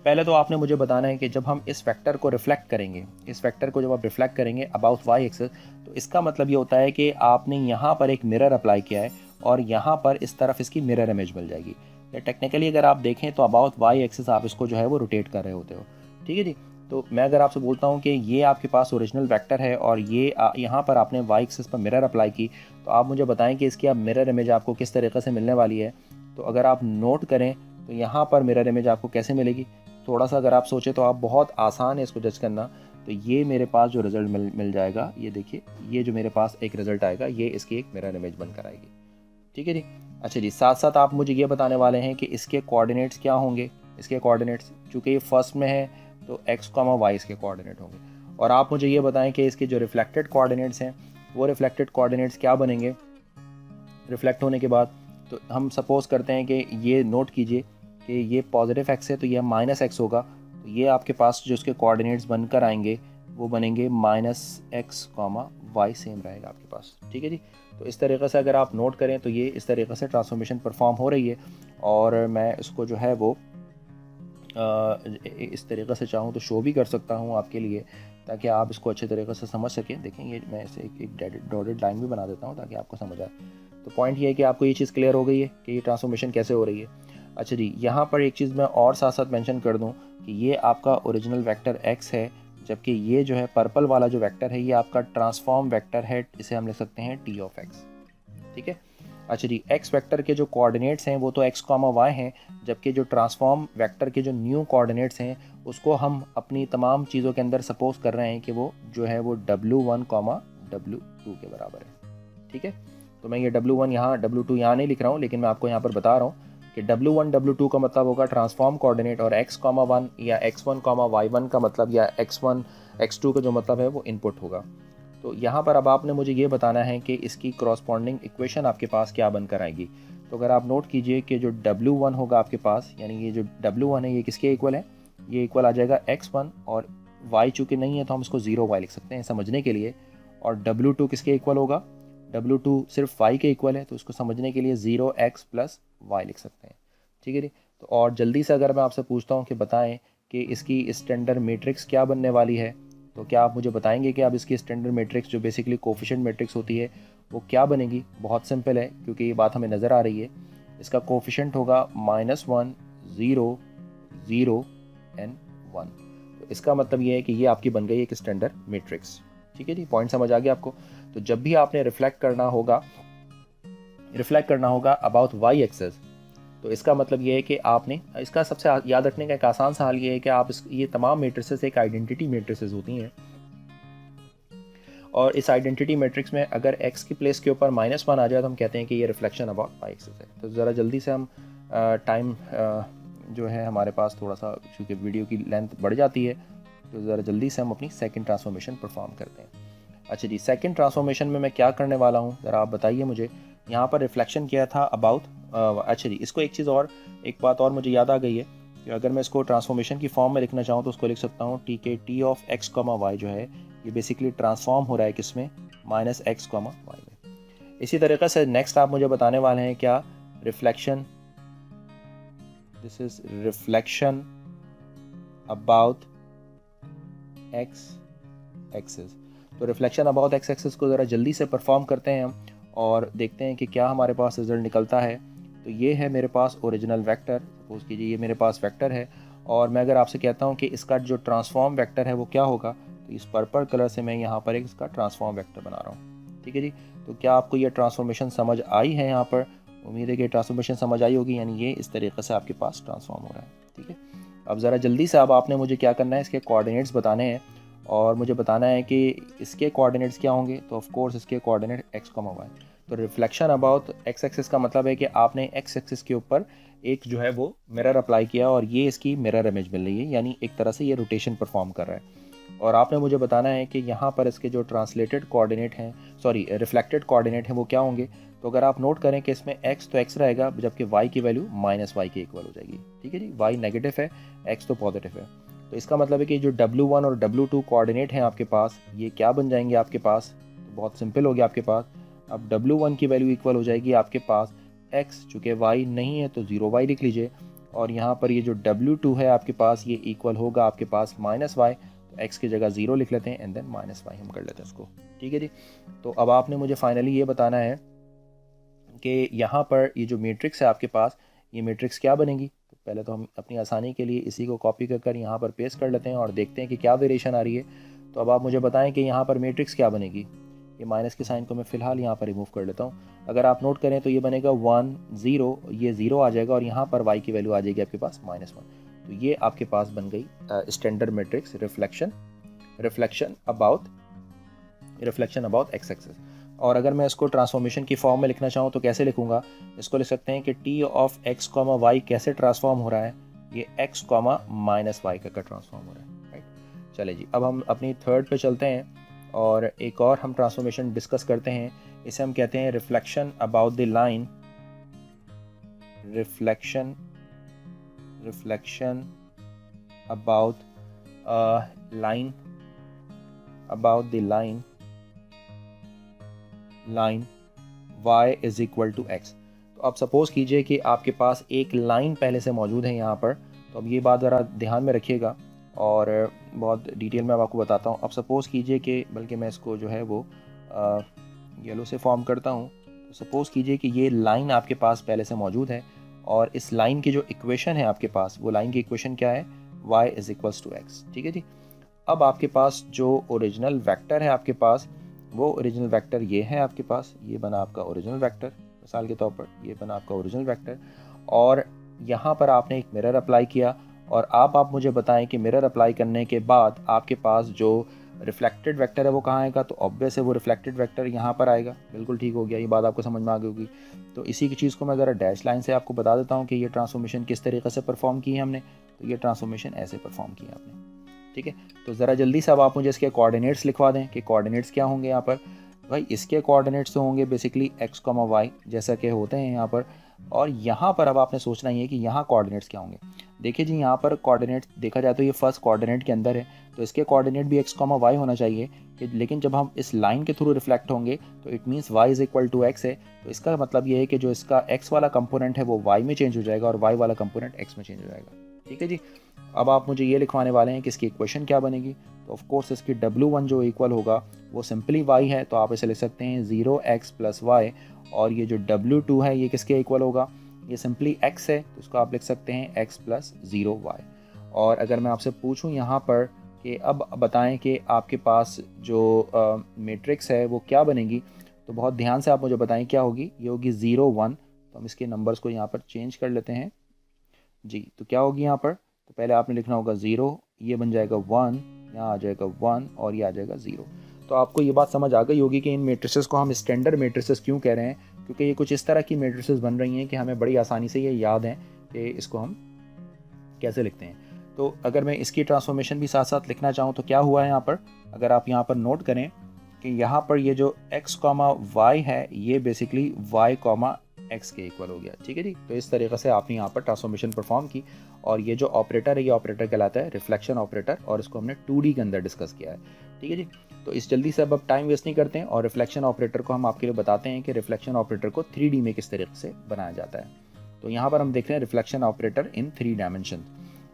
पहले तो आपने मुझे बताना है कि जब हम इस वेक्टर को रिफ्लेक्ट करेंगे, इस वेक्टर को जब आप रिफ्लेक्ट करेंगे अबाउट वाई एक्सिस, तो इसका मतलब ये होता है कि आपने यहाँ पर एक मिरर अप्लाई किया है और यहाँ पर इस तरफ इसकी मिरर इमेज मिल जाएगी। टेक्निकली अगर आप देखें तो अबाउट वाई एक्सिस आप इसको जो है वो रोटेट कर रहे होते हो। ठीक है जी। तो मैं अगर आपसे बोलता हूँ कि ये आपके पास ओरिजिनल वेक्टर है और ये यहाँ पर आपने वाई एक्सिस पर मिरर अप्लाई की, तो आप मुझे बताएं कि इसकी अब मिरर इमेज आपको किस तरीके से मिलने वाली है। तो अगर आप नोट करें तो यहाँ पर मिरर इमेज आपको कैसे मिलेगी, थोड़ा सा अगर आप सोचें तो आप बहुत आसान है इसको जज करना। तो ये मेरे पास जो रिज़ल्ट मिल जाएगा, ये देखिए, ये जो मेरे पास एक रिज़ल्ट आएगा ये इसकी एक मिरर इमेज बनकर आएगी। ठीक है जी। अच्छा जी, साथ साथ आप मुझे ये बताने वाले हैं कि इसके कोऑर्डिनेट्स क्या होंगे। इसके कोऑर्डिनेट्स, चूँकि ये फर्स्ट में है तो x, y इसके कोऑर्डिनेट होंगे, और आप मुझे ये बताएं कि इसके जो रिफ्लेक्टेड कोऑर्डिनेट्स हैं वो रिफ्लेक्टेड कोऑर्डिनेट्स क्या बनेंगे रिफ्लेक्ट होने के बाद। तो हम सपोज़ करते हैं कि ये नोट कीजिए कि ये पॉजिटिव x है तो ये -x होगा, तो ये आपके पास जो इसके कोऑर्डिनेट्स बनकर आएंगे वो बनेंगे -x, y सेम रहेगा आपके पास। ठीक है जी। तो इस तरीके से अगर आप नोट करें तो ये इस तरीके से ट्रांसफॉर्मेशन परफॉर्म हो रही है, और मैं इसको जो है वो इस तरीके से चाहूँ तो शो भी कर सकता हूँ आपके लिए ताकि आप इसको अच्छे तरीके से समझ सकें। देखें, ये मैं इसे एक डॉटेड लाइन भी बना देता हूँ ताकि आपको समझ आए। तो पॉइंट ये है कि आपको ये चीज़ क्लियर हो गई है कि ये ट्रांसफॉर्मेशन कैसे हो रही है। अच्छा जी, यहाँ पर एक चीज़ मैं और साथ साथ मेंशन कर दूँ कि ये आपका ओरिजिनल वेक्टर x है, जबकि ये जो है पर्पल वाला जो वेक्टर है ये आपका ट्रांसफॉर्म वेक्टर है, इसे हम लिख सकते हैं t ऑफ x। ठीक है। अच्छा जी, x वेक्टर के जो कोऑर्डिनेट्स हैं वो तो x, y हैं, जबकि जो ट्रांसफॉर्म वेक्टर के जो न्यू कोऑर्डिनेट्स हैं उसको हम अपनी तमाम चीज़ों के अंदर सपोज कर रहे हैं कि वो जो है वो w1, w2 के बराबर है। ठीक है। तो मैं ये w1 यहाँ w2 यहाँ नहीं लिख रहा हूँ, लेकिन मैं आपको यहाँ पर बता रहा हूँ कि w1 w2 का मतलब होगा ट्रांसफॉर्म कोऑर्डिनेट, और x, 1 या x1, y1 का मतलब, या x1 x2 का जो मतलब है वो इनपुट होगा। तो यहाँ पर अब आपने मुझे ये बताना है कि इसकी करस्पॉन्डिंग इक्वेशन आपके पास क्या बनकर आएगी। तो अगर आप नोट कीजिए कि जो w1 होगा आपके पास, यानी ये जो w1 है ये किसके इक्वल है, ये इक्वल आ जाएगा x1, और y चूँकि नहीं है तो हम इसको 0y लिख सकते हैं समझने के लिए, और w2 किसके इक्वल होगा, w2 सिर्फ y के इक्वल है तो इसको समझने के लिए 0x + y लिख सकते हैं। ठीक है जी। तो और जल्दी से अगर मैं आपसे पूछता हूँ कि बताएं कि इसकी स्टैंडर्ड मैट्रिक्स क्या बनने वाली है, तो क्या आप मुझे बताएंगे कि अब इसकी स्टैंडर्ड मैट्रिक्स जो बेसिकली कोफिशिएंट मैट्रिक्स होती है वो क्या बनेगी। बहुत सिंपल है क्योंकि ये बात हमें नज़र आ रही है। इसका कोफिशिएंट होगा -1, 0, 0 एंड 1। तो इसका मतलब ये है कि ये आपकी बन गई एक स्टैंडर्ड मैट्रिक्स। ठीक है जी, पॉइंट समझ आ गया आपको। तो जब भी आपने रिफ्लेक्ट करना होगा अबाउट वाई एक्सिस, तो इसका मतलब ये है कि आपने इसका सबसे याद रखने का एक आसान सा हल ये है कि आप ये तमाम मैट्रिसेस एक आइडेंटिटी मैट्रिसेस होती हैं, और इस आइडेंटिटी मैट्रिक्स में अगर x की प्लेस के ऊपर -1 आ जाए तो हम कहते हैं कि ये रिफ्लेक्शन अबाउट y एक्सिस है। तो ज़रा जल्दी से हम टाइम जो है हमारे पास थोड़ा सा, क्योंकि वीडियो की लेंथ बढ़ जाती है, तो ज़रा जल्दी से हम अपनी सेकंड ट्रांसफॉर्मेशन परफॉर्म करते हैं। अच्छा जी, सेकंड ट्रांसफॉर्मेशन में मैं क्या करने वाला हूँ ज़रा आप बताइए मुझे। यहाँ पर रिफ्लेक्शन किया था अबाउट, अच्छा जी, इसको एक चीज़ और, एक बात और मुझे याद आ गई है कि अगर मैं इसको ट्रांसफॉर्मेशन की फॉर्म में लिखना चाहूँ तो उसको लिख सकता हूँ टी के T of x comma y जो है ये बेसिकली ट्रांसफॉर्म हो रहा है किसमें, -x, y में। इसी तरीके से नेक्स्ट आप मुझे बताने वाले हैं क्या, reflection, this is reflection about x axis. तो रिफ्लेक्शन अबाउट x एक्सिस को ज़रा जल्दी से परफॉर्म करते हैं हम और देखते हैं कि क्या हमारे पास रिजल्ट निकलता है। तो ये है मेरे पास ओरिजिनल वेक्टर, सपोज कीजिए ये मेरे पास वेक्टर है, और मैं अगर आपसे कहता हूँ कि इसका जो ट्रांसफॉर्म वेक्टर है वो क्या होगा, तो इस पर्पल कलर से मैं यहाँ पर एक इसका ट्रांसफॉर्म वेक्टर बना रहा हूँ। ठीक है जी, तो क्या आपको ये ट्रांसफॉर्मेशन समझ आई है? यहाँ पर उम्मीद है कि ट्रांसफॉर्मेशन समझ आई होगी, यानी ये इस तरीके से आपके पास ट्रांसफॉर्म हो रहा है। ठीक है, अब ज़रा जल्दी से अब आपने मुझे क्या करना है, इसके कोऑर्डिनेट्स बताने हैं और मुझे बताना है कि इसके कोऑर्डिनेट्स क्या होंगे। तो ऑफ कोर्स इसके कोऑर्डिनेट x, y। तो रिफ्लेक्शन अबाउट x एक्सिस का मतलब है कि आपने x एक्सिस के ऊपर एक जो है वो मिरर अप्लाई किया और ये इसकी मिरर इमेज मिल रही है, यानी एक तरह से ये रोटेशन परफॉर्म कर रहा है। और आपने मुझे बताना है कि यहाँ पर इसके जो ट्रांसलेटेड कोऑर्डिनेट हैं, सॉरी रिफ्लेक्टेड कोऑर्डिनेट हैं, वो क्या होंगे। तो अगर आप नोट करें कि इसमें x तो x रहेगा, जबकि y की वैल्यू -y के इक्वल हो जाएगी। ठीक है जी, y नेगेटिव है, x तो पॉजिटिव है। तो इसका मतलब है कि जो W1 और W2 कोऑर्डिनेट हैं आपके पास, ये क्या बन जाएंगे आपके पास, तो बहुत सिंपल हो गया आपके पास। अब W1 की वैल्यू इक्वल हो जाएगी आपके पास x, चूँकि y नहीं है तो 0y लिख लीजिए, और यहाँ पर ये जो W2 है आपके पास ये इक्वल होगा आपके पास -y, तो x की जगह 0 लिख लेते हैं एंड देन -y हम कर लेते हैं इसको। ठीक है जी, तो अब आपने मुझे फाइनली ये बताना है कि यहाँ पर ये जो मैट्रिक्स है आपके पास, ये मैट्रिक्स क्या बनेगी। तो पहले तो हम अपनी आसानी के लिए इसी को कॉपी कर यहाँ पर पेस्ट कर लेते हैं और देखते हैं कि क्या वेरिएशन आ रही है। तो अब आप मुझे बताएं कि यहाँ पर मैट्रिक्स क्या बनेगी। ये माइनस के साइन को मैं फ़िलहाल यहाँ पर रिमूव कर लेता हूँ। अगर आप नोट करें तो ये बनेगा 1 0, ये 0 आ जाएगा और यहाँ पर y की वैल्यू आ जाएगी आपके पास -1। तो ये आपके पास बन गई standard matrix reflection about x axis. और अगर मैं इसको ट्रांसफॉर्मेशन की फॉर्म में लिखना चाहूँ तो कैसे लिखूंगा, इसको लिख सकते हैं कि टी ऑफ x, y कैसे ट्रांसफॉर्म हो रहा है, ये x, -y का ट्रांसफॉर्म हो रहा है। राइट, चले जी, अब हम अपनी थर्ड पे चलते हैं और एक और हम ट्रांसफॉर्मेशन डिस्कस करते हैं। इसे हम कहते हैं reflection about the line, reflection about line y is equal to x। तो अब सपोज कीजिए कि आपके पास एक लाइन पहले से मौजूद है यहाँ पर। तो अब ये बात ज़रा ध्यान में रखिएगा और बहुत डिटेल में आपको बताता हूँ। अब सपोज कीजिए कि, बल्कि मैं इसको जो है वो येलो से फॉर्म करता हूँ। तो सपोज कीजिए कि ये लाइन आपके पास पहले से मौजूद है और इस लाइन की जो इक्वेशन है आपके पास, वो लाइन की इक्वेशन क्या है, y is equals to x। ठीक है जी, अब आपके पास जो ओरिजिनल वेक्टर है आपके पास, वो ओरिजिनल वेक्टर ये है आपके पास, ये बना आपका ओरिजिनल वेक्टर, मिसाल के तौर पर ये बना आपका ओरिजिनल वेक्टर। और यहाँ पर आपने एक मिरर अप्लाई किया और आप मुझे बताएं कि मिरर अप्लाई करने के बाद आपके पास जो रिफ्लेक्टेड वेक्टर है वो कहाँ आएगा। तो ऑब्वियस है वो रिफ्लेक्टेड वेक्टर यहाँ पर आएगा। बिल्कुल ठीक हो गया, ये बात आपको समझ में आ गई होगी। तो इसी की चीज़ को मैं ज़रा डैश लाइन से आपको बता देता हूँ कि ये ट्रांसफॉर्मेशन किस तरीके से परफॉर्म की है हमने। तो ये ट्रांसफॉर्मेशन ऐसे परफॉर्म की है आपने। ठीक है, तो ज़रा जल्दी से अब आप मुझे इसके कोऑर्डिनेट्स लिखवा दें कि कोऑर्डिनेट्स क्या होंगे यहाँ पर। भाई इसके कोऑर्डिनेट्स तो होंगे बेसिकली x, y जैसा कि होते हैं यहाँ पर। और यहाँ पर अब आपने सोचना ही है कि यहाँ कोऑर्डिनेट्स क्या होंगे। देखिए जी, यहाँ पर कोऑर्डिनेट्स देखा जाए तो ये फर्स्ट कोऑर्डिनेट के अंदर है, तो इसके कोऑर्डिनेट भी x, y होना चाहिए। लेकिन जब हम इस लाइन के थ्रू रिफ्लेक्ट होंगे तो it means y is equal to x है। तो इसका मतलब ये है कि जो इसका x वाला कंपोनेंट है वो y में चेंज हो जाएगा और y वाला कंपोनेंट x में चेंज हो जाएगा। ठीक है जी, अब आप मुझे ये लिखवाने वाले हैं कि इसकी इक्वेशन क्या बनेगी। तो ऑफ कोर्स इसकी W1 जो इक्वल होगा वो सिंपली y है, तो आप इसे लिख सकते हैं 0x + y। और ये जो W2 है ये किसके इक्वल होगा, ये सिंपली x है, तो इसको आप लिख सकते हैं x + 0y। और अगर मैं आपसे पूछूं यहाँ पर कि अब बताएं कि आपके पास जो मैट्रिक्स है वो क्या बनेगी, तो बहुत ध्यान से आप मुझे बताएं क्या होगी। ये होगी 0 1, तो हम इसके नंबर्स को यहाँ पर चेंज कर लेते हैं जी। तो क्या होगी यहाँ पर, तो पहले आपने लिखना होगा 0, ये बन जाएगा 1, यहाँ आ जाएगा 1 और ये आ जाएगा 0। तो आपको ये बात समझ आ गई होगी कि इन मैट्रिसेस को हम स्टैंडर्ड मैट्रिसेस क्यों कह रहे हैं, क्योंकि ये कुछ इस तरह की मैट्रिसेस बन रही हैं कि हमें बड़ी आसानी से ये याद है कि इसको हम कैसे लिखते हैं। तो अगर मैं इसकी ट्रांसफॉर्मेशन भी साथ साथ लिखना चाहूँ तो क्या हुआ है यहाँ पर, अगर आप यहाँ पर नोट करें कि यहाँ पर ये जो x, y है ये बेसिकली y, x के इक्वल हो गया। ठीक है जी। तो इस तरीके से आपने यहाँ पर ट्रांसफॉर्मेशन परफॉर्म की, और ये जो ऑपरेटर है ये ऑपरेटर कहलाता है रिफ्लेक्शन ऑपरेटर, और इसको हमने 2D के अंदर डिस्कस किया है। ठीक है जी। तो इस जल्दी से अब टाइम वेस्ट नहीं करते हैं और रिफ्लेक्शन ऑपरेटर को हम आपके लिए बताते हैं कि रिफ्लेक्शन ऑपरेटर को 3D में किस तरीके से बनाया जाता है। तो यहाँ पर हम देख रहे हैं रिफ्लेक्शन ऑपरेटर इन 3 डायमेंशन।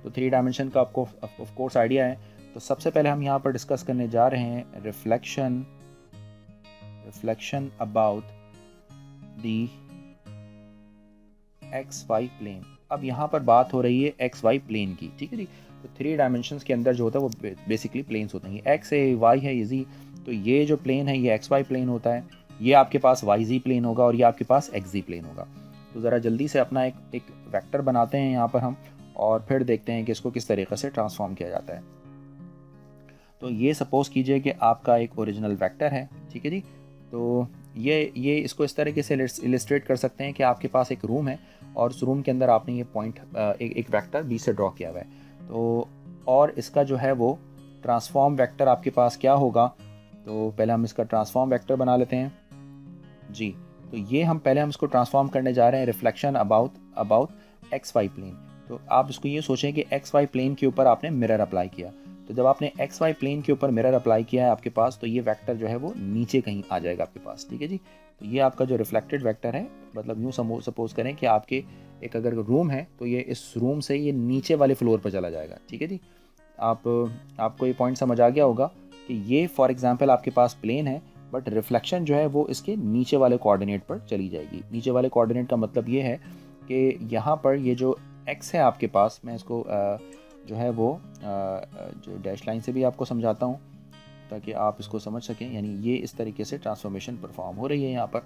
तो 3 डायमेंशन का आपको ऑफ कोर्स आइडिया है। तो सबसे पहले हम यहाँ पर डिस्कस करने जा रहे हैं reflection about the XY plane. अब यहाँ पर बात हो रही है XY प्लेन की। ठीक है जी। तो 3 डायमेंशंस के अंदर जो होता है वो बेसिकली प्लेन्स होते हैं। X है, Y है, ये Z। तो ये जो प्लेन है ये XY प्लेन होता है, ये आपके पास YZ प्लेन होगा और ये आपके पास XZ प्लेन होगा। तो ज़रा जल्दी से अपना एक वेक्टर बनाते हैं यहाँ पर हम, और फिर देखते हैं कि इसको किस तरीके से ट्रांसफॉर्म किया जाता है। तो ये सपोज कीजिए कि आपका एक ओरिजिनल वेक्टर है। ठीक है जी। तो ये इसको इस तरीके से इलिस्ट्रेट कर सकते हैं कि आपके पास एक रूम है और उस रूम के अंदर आपने ये पॉइंट एक वेक्टर बी से ड्रॉ किया हुआ है। तो और इसका जो है वो ट्रांसफॉर्म वेक्टर आपके पास क्या होगा, तो पहले हम इसका ट्रांसफॉर्म वेक्टर बना लेते हैं जी। तो ये हम इसको ट्रांसफॉर्म करने जा रहे हैं रिफ्लेक्शन अबाउट XY प्लेन। तो आप इसको ये सोचें कि XY प्लेन के ऊपर आपने मिरर अप्लाई किया। तो जब आपने XY प्लेन के ऊपर मिरर अप्लाई किया है आपके पास, तो ये वेक्टर जो है वो नीचे कहीं आ जाएगा आपके पास। ठीक है जी। तो ये आपका जो रिफ्लेक्टेड वेक्टर है, मतलब यूँ सपोज करें कि आपके एक अगर रूम है तो ये इस रूम से ये नीचे वाले फ्लोर पर चला जाएगा। ठीक है जी। आपको ये पॉइंट समझ आ गया होगा कि ये फॉर एग्जांपल आपके पास प्लेन है, बट रिफ्लेक्शन जो है वो इसके नीचे वाले कोऑर्डिनेट पर चली जाएगी। नीचे वाले कोऑर्डिनेट का मतलब ये है कि यहाँ पर ये जो x है आपके पास, मैं इसको जो है वो जो डैश लाइन से भी आपको समझाता हूँ ताकि आप इसको समझ सकें। यानी ये इस तरीके से ट्रांसफॉर्मेशन परफॉर्म हो रही है यहाँ पर,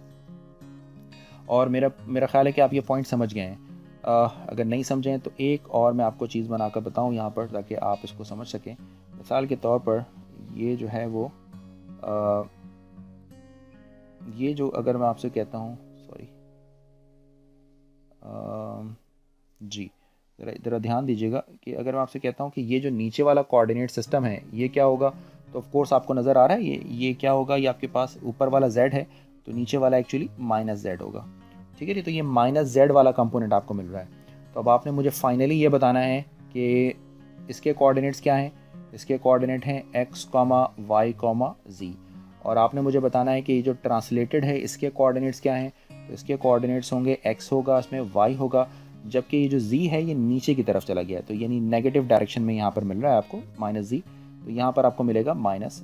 और मेरा ख्याल है कि आप ये पॉइंट समझ गए हैं। अगर नहीं समझें तो एक और मैं आपको चीज़ बनाकर बताऊँ यहाँ पर ताकि आप इसको समझ सकें। मिसाल के तौर पर ये जो है वो ये जो अगर मैं आपसे कहता हूँ, सॉरी जी, ज़रा ध्यान दीजिएगा कि अगर मैं आपसे कहता हूँ कि ये जो नीचे वाला कोऑर्डिनेट सिस्टम है ये क्या होगा, तो ऑफ कोर्स आपको नज़र आ रहा है ये क्या होगा, ये आपके पास ऊपर वाला z है तो नीचे वाला एक्चुअली -z होगा। ठीक है जी। तो ये -z वाला कंपोनेंट आपको मिल रहा है। तो अब आपने मुझे फाइनली ये बताना है कि इसके कोऑर्डिनेट्स क्या हैं। इसके कोऑर्डिनेट हैं x, y, z, और आपने मुझे बताना है कि ये जो ट्रांसलेटेड है इसके कोऑर्डिनेट्स क्या हैं। तो इसके कोऑर्डिनेट्स होंगे x होगा, इसमें y होगा, जबकि ये जो z है ये नीचे की तरफ चला गया है, तो यानी नेगेटिव डायरेक्शन में यहाँ पर मिल रहा है आपको -z, तो यहाँ पर आपको मिलेगा -c।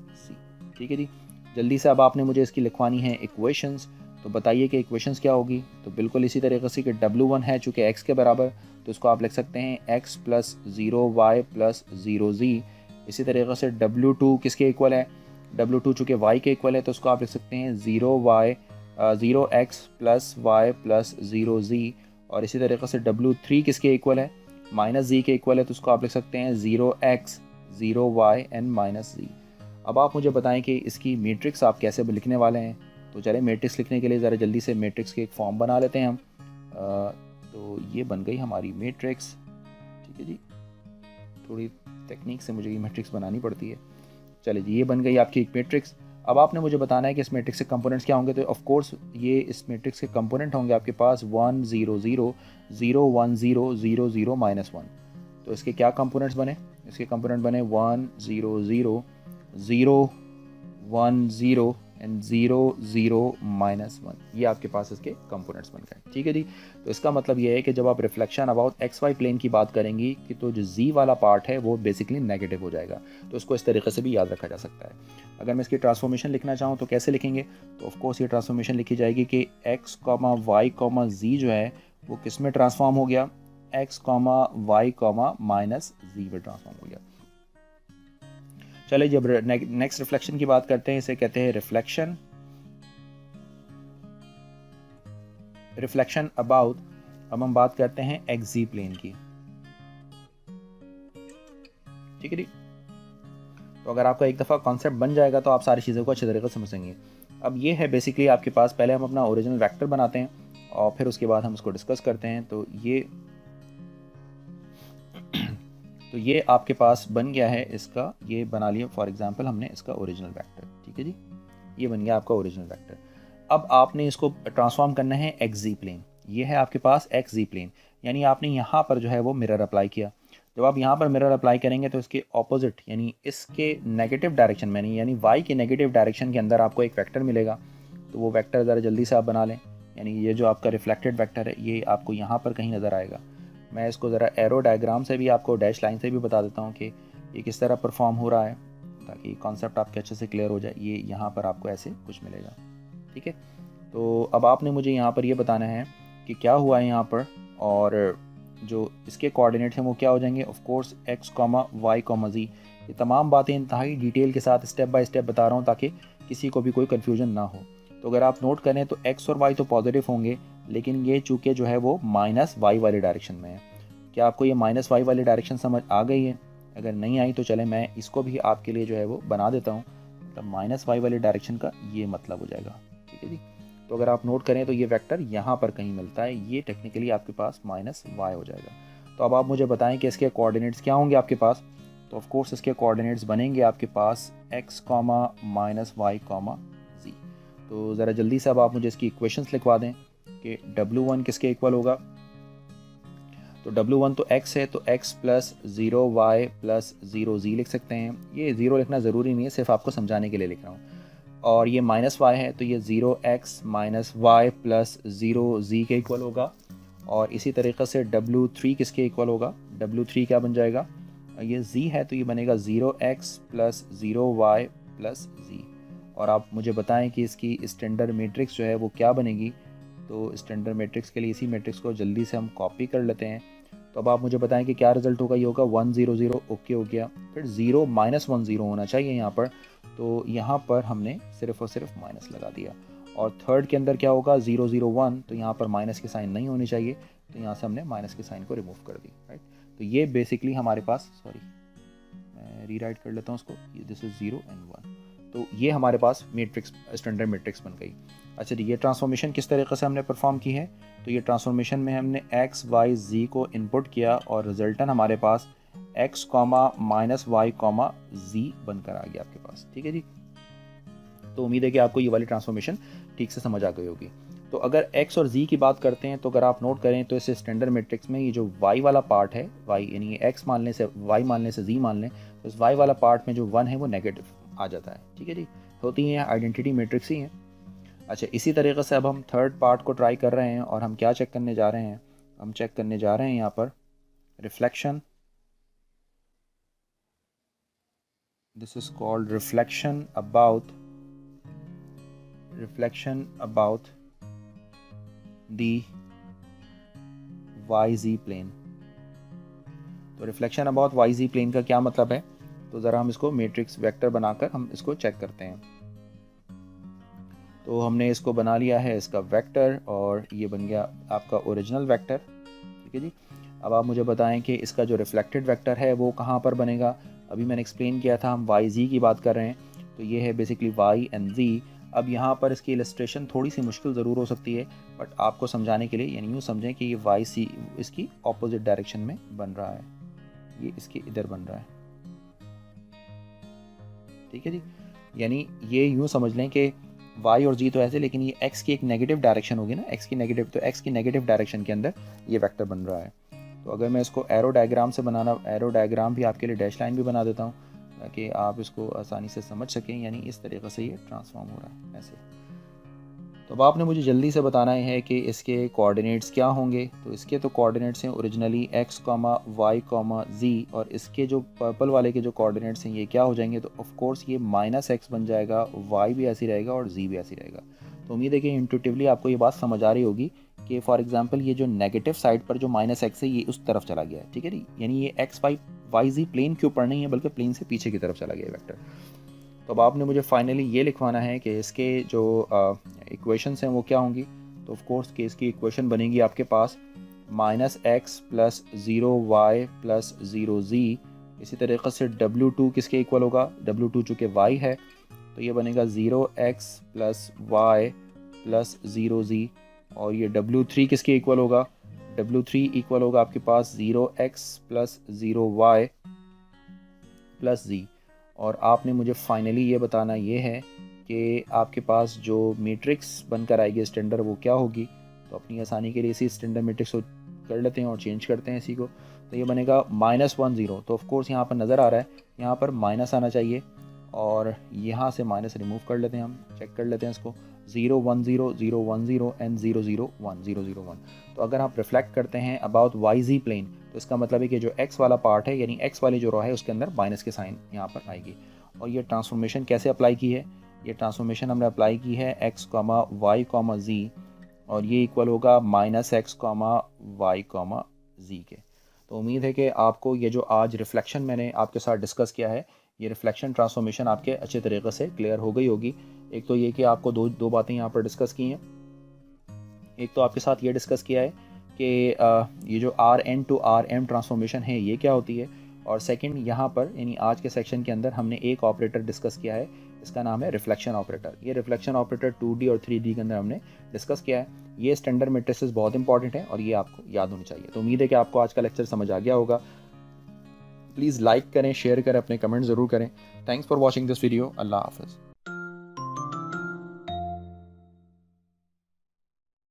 ठीक है जी। जल्दी से अब आपने मुझे इसकी लिखवानी है इक्वेशंस। तो बताइए कि इक्वेशंस क्या होगी। तो बिल्कुल इसी तरीके से कि W1 है चूँकि x के बराबर, तो इसको आप लिख सकते हैं x + 0y + 0z। इसी तरीके से W2 किसके इक्वल है, W2 चूँकि y के इक्वल है तो उसको आप लिख सकते हैं 0x + y + 0z। और इसी तरीके से W3 किसके इक्वल है, -z के इक्वल है, तो उसको आप लिख सकते हैं 0x 0y and -z। अब आप मुझे बताएं कि इसकी मैट्रिक्स आप कैसे लिखने वाले हैं। तो चले मैट्रिक्स लिखने के लिए ज़रा जल्दी से मैट्रिक्स के एक फॉर्म बना लेते हैं हम। तो ये बन गई हमारी मैट्रिक्स। ठीक है जी। थोड़ी टेक्निक से मुझे ये मैट्रिक्स बनानी पड़ती है। चलिए जी, ये बन गई आपकी एक मैट्रिक्स। अब आपने मुझे बताना है कि इस मैट्रिक्स के कंपोनेंट्स क्या होंगे। तो ऑफ कोर्स ये इस मैट्रिक्स के कंपोनेंट होंगे आपके पास 1 0 0 0 1 0 0 0 -1। तो इसके क्या कंपोनेंट्स बने, इसके कंपोनेंट बने 1 0 0 0 1 0 एंड 0 0 -1। ये आपके पास इसके कंपोनेंट्स बन गए। ठीक है जी। तो इसका मतलब ये है कि जब आप रिफ्लेक्शन अबाउट XY प्लेन की बात करेंगी कि तो जो Z वाला पार्ट है वो बेसिकली नेगेटिव हो जाएगा। तो इसको इस तरीके से भी याद रखा जा सकता है। अगर मैं इसकी ट्रांसफॉर्मेशन लिखना चाहूँ तो कैसे लिखेंगे, तो ऑफ कोर्स ये ट्रांसफॉर्मेशन लिखी जाएगी कि x, y, z जो है वो किस में ट्रांसफॉर्म हो गया, x, y, -z में ट्रांसफॉर्म हो गया। चलिए जब नेक्स्ट रिफ्लेक्शन की बात करते हैं, इसे कहते हैं रिफ्लेक्शन रिफ्लेक्शन अबाउट, अब हम बात करते हैं एक्स-जी प्लेन की, ठीक है जी। तो अगर आपका एक दफ़ा कॉन्सेप्ट बन जाएगा तो आप सारी चीज़ों को अच्छे तरीके से समझेंगे। अब ये है बेसिकली आपके पास, पहले हम अपना ओरिजिनल वेक्टर बनाते हैं और फिर उसके बाद हम उसको डिस्कस करते हैं। तो ये आपके पास बन गया है, इसका ये बना लिया फॉर एग्जांपल हमने इसका ओरिजिनल वेक्टर, ठीक है जी। ये बन गया आपका ओरिजिनल वेक्टर। अब आपने इसको ट्रांसफॉर्म करना है एक्स-जी प्लेन। ये है आपके पास एक्स-जी प्लेन, यानी आपने यहाँ पर जो है वो मिरर अप्लाई किया। जब आप यहाँ पर मिरर अप्लाई करेंगे तो इसके ऑपोजिट यानी इसके नेगेटिव डायरेक्शन में, नहीं यानी वाई के नेगेटिव डायरेक्शन के अंदर आपको एक वेक्टर मिलेगा। तो वो वेक्टर ज़रा जल्दी से आप बना लें, यानी ये जो आपका रिफ्लेक्टेड वेक्टर है ये आपको यहाँ पर कहीं नज़र आएगा। मैं इसको ज़रा एरो डायग्राम से भी, आपको डैश लाइन से भी बता देता हूँ कि ये किस तरह परफॉर्म हो रहा है, ताकि कॉन्सेप्ट आपके अच्छे से क्लियर हो जाए। ये यहाँ पर आपको ऐसे कुछ मिलेगा, ठीक है। तो अब आपने मुझे यहाँ पर ये बताना है कि क्या हुआ है यहाँ पर, और जो इसके कोऑर्डिनेट्स हैं वो क्या हो जाएंगे। Of course x, y, z, ये तमाम बातें इंतहाई डिटेल के साथ स्टेप बाय स्टेप बता रहा हूँ ताकि किसी को भी कोई कन्फ्यूजन ना हो। तो अगर आप नोट करें तो x और y तो पॉजिटिव होंगे, लेकिन ये चूँकि जो है वो -y वाले डायरेक्शन में है। क्या आपको ये -y वाली डायरेक्शन समझ आ गई है? अगर नहीं आई तो चले मैं इसको भी आपके लिए जो है वो बना देता हूँ। मतलब -y वाली डायरेक्शन का ये मतलब हो जाएगा, ठीक है जी। तो अगर आप नोट करें तो ये वेक्टर यहाँ पर कहीं मिलता है, ये टेक्निकली आपके पास -y हो जाएगा। तो अब आप मुझे बताएं कि इसके कोऑर्डिनेट्स क्या होंगे आपके पास। तो ऑफ कोर्स इसके कोऑर्डिनेट्स बनेंगे आपके पास x, -y, z। तो ज़रा जल्दी से अब आप मुझे इसकी इक्वेशंस लिखवा दें कि W1 किसके इक्वल होगा। तो W1 तो x है, तो x plus 0y plus 0z लिख सकते हैं। ये 0 लिखना ज़रूरी नहीं है, सिर्फ आपको समझाने के लिए लिख रहा हूँ। और ये -y है तो ये 0x minus Y plus 0z के इक्वल होगा। और इसी तरीक़े से W3 किसके इक्वल होगा। W3 क्या बन जाएगा, ये z है तो ये बनेगा 0x plus 0y plus z। और आप मुझे बताएं कि इसकी स्टैंडर्ड मैट्रिक्स जो है वो क्या बनेगी। तो स्टैंडर्ड मैट्रिक्स के लिए इसी मैट्रिक्स को जल्दी से हम कॉपी कर लेते हैं। तो अब आप मुझे बताएं कि क्या रिजल्ट होगा। ये होगा 1 0 0, ओके हो गया। फिर 0 -1 0 होना चाहिए यहाँ पर, तो यहाँ पर हमने सिर्फ और सिर्फ माइनस लगा दिया। और थर्ड के अंदर क्या होगा 0 0 1, तो यहाँ पर माइनस की साइन नहीं होनी चाहिए, तो यहाँ से हमने माइनस की साइन को रिमूव कर दी, राइट। तो ये बेसिकली हमारे पास, सॉरी मैं रीराइट कर लेता हूँ उसको, दिस इज 0 and 1। तो ये हमारे पास मैट्रिक्स, स्टैंडर्ड मैट्रिक्स बन गई। अच्छा जी, ये ट्रांसफॉर्मेशन किस तरीके से हमने परफॉर्म की है। तो ये ट्रांसफॉर्मेशन में हमने x, y, z को इनपुट किया और रिजल्टन हमारे पास x, -y, z बनकर आ गया आपके पास, ठीक है जी। तो उम्मीद है कि आपको ये वाली ट्रांसफॉर्मेशन ठीक से समझ आ गई होगी। तो अगर x और z की बात करते हैं तो अगर आप नोट करें तो इस स्टैंडर्ड मैट्रिक्स में ये जो y वाला पार्ट है, y यानी x मान लें से y मान लें से z मान लें, तो इस y वाला पार्ट में जो 1 है वो नेगेटिव आ जाता है, ठीक है जी। होती हैं आइडेंटिटी मैट्रिक्स ही हैं। अच्छा, इसी तरीके से अब हम थर्ड पार्ट को ट्राई कर रहे हैं और हम क्या चेक करने जा रहे हैं। हम चेक करने जा रहे हैं यहाँ पर reflection, this is called reflection about the YZ plane. तो रिफ्लेक्शन अबाउट YZ प्लेन का क्या मतलब है, तो ज़रा हम इसको मैट्रिक्स वेक्टर बनाकर हम इसको चेक करते हैं। तो हमने इसको बना लिया है इसका वेक्टर और ये बन गया आपका ओरिजिनल वेक्टर, ठीक है जी। अब आप मुझे बताएं कि इसका जो रिफ्लेक्टेड वेक्टर है वो कहाँ पर बनेगा। अभी मैंने एक्सप्लेन किया था हम YZ की बात कर रहे हैं, तो ये है बेसिकली Y and Z। अब यहाँ पर इसकी इलस्ट्रेशन थोड़ी सी मुश्किल ज़रूर हो सकती है, बट आपको समझाने के लिए यानी यूँ समझें कि ये YC इसकी ऑपोजिट डायरेक्शन में बन रहा है, ये इसके इधर बन रहा है, ठीक है जी। यानी ये यूँ समझ लें कि y और z तो ऐसे, लेकिन ये x की एक नेगेटिव डायरेक्शन होगी ना, x की नेगेटिव, तो x की नेगेटिव डायरेक्शन के अंदर ये वेक्टर बन रहा है। तो अगर मैं इसको एरो डायग्राम से बनाना, एरो डायग्राम भी आपके लिए डैश लाइन भी बना देता हूँ ताकि आप इसको आसानी से समझ सकें। यानी इस तरीके से ये ट्रांसफॉर्म हो रहा है ऐसे। तो अब आपने मुझे जल्दी से बताना है कि इसके कोऑर्डिनेट्स क्या होंगे। तो इसके तो कोऑर्डिनेट्स हैं ओरिजिनली x, y, z, और इसके जो पर्पल वाले के जो कोऑर्डिनेट्स हैं ये क्या हो जाएंगे। तो ऑफ कोर्स ये -x बन जाएगा, y भी ऐसी रहेगा और z भी ऐसी रहेगा। तो उम्मीद है कि इंट्यूटिवली आपको ये बात समझ आ रही होगी कि फॉर एग्जांपल ये जो नेगेटिव साइड पर जो -x है ये उस तरफ चला गया है, ठीक है जी। यानी ये x, y, z प्लेन के ऊपर नहीं है बल्कि प्लेन से पीछे की तरफ चला गया है वेक्टर। तो अब आपने मुझे फाइनली ये लिखवाना है कि इसके जो इक्वेशंस हैं वो क्या होंगी। तो ऑफ कोर्स केस की इक्वेशन बनेगी आपके पास -x plus 0y plus 0z। इसी तरीक़े से W2 किसके इक्वल होगा, W2 चूँकि y है तो ये बनेगा 0x plus y plus 0z। और ये W3 किसके इक्वल होगा, W3 इक्वल होगा आपके पास 0x plus 0y plus z। और आपने मुझे फाइनली ये बताना ये है कि आपके पास जो मैट्रिक्स बनकर आएगी स्टैंडर्ड वो क्या होगी। तो अपनी आसानी के लिए इसी स्टैंडर्ड मैट्रिक्स को कर लेते हैं और चेंज करते हैं इसी को। तो ये बनेगा -1 0। तो ऑफ कोर्स यहाँ पर नज़र आ रहा है, यहाँ पर माइनस आना चाहिए और यहाँ से माइनस रिमूव कर लेते हैं, हम चेक कर लेते हैं इसको। 0 1 0 0 1 0 एंड 0 0 1 0 0 1। तो अगर आप रिफ्लेक्ट करते हैं अबाउट YZ प्लेन तो इसका मतलब है कि जो x वाला पार्ट है यानी x वाली जो रो है उसके अंदर माइनस के साइन यहाँ पर आएगी। और ये ट्रांसफॉर्मेशन कैसे अप्लाई की है, ये ट्रांसफॉर्मेशन हमने अप्लाई की है x, y, z और ये इक्वल होगा -x, y, z के। तो उम्मीद है कि आपको ये जो आज रिफ्लेक्शन मैंने आपके साथ डिस्कस किया है, ये रिफ्लेक्शन ट्रांसफॉर्मेशन आपके अच्छे तरीके से क्लियर हो गई होगी। एक तो ये कि आपको दो बातें यहाँ पर डिस्कस की हैं। एक तो आपके साथ ये डिस्कस किया है कि ये जो Rn to Rm ट्रांसफॉर्मेशन है ये क्या होती है। और सेकंड यहाँ पर यानी आज के सेक्शन के अंदर हमने एक ऑपरेटर डिस्कस किया है, इसका नाम है रिफ्लेक्शन ऑपरेटर। ये रिफ्लेक्शन ऑपरेटर 2D और 3D के अंदर हमने डिस्कस किया है। ये स्टैंडर्ड मैट्रिसेस बहुत इंपॉर्टेंट है और ये आपको याद होनी चाहिए। तो उम्मीद है कि आपको आज का लेक्चर समझ आ गया होगा। प्लीज़ लाइक करें, शेयर करें, अपने कमेंट ज़रूर करें। Thanks for watching this video. अल्लाह हाफ़िज़।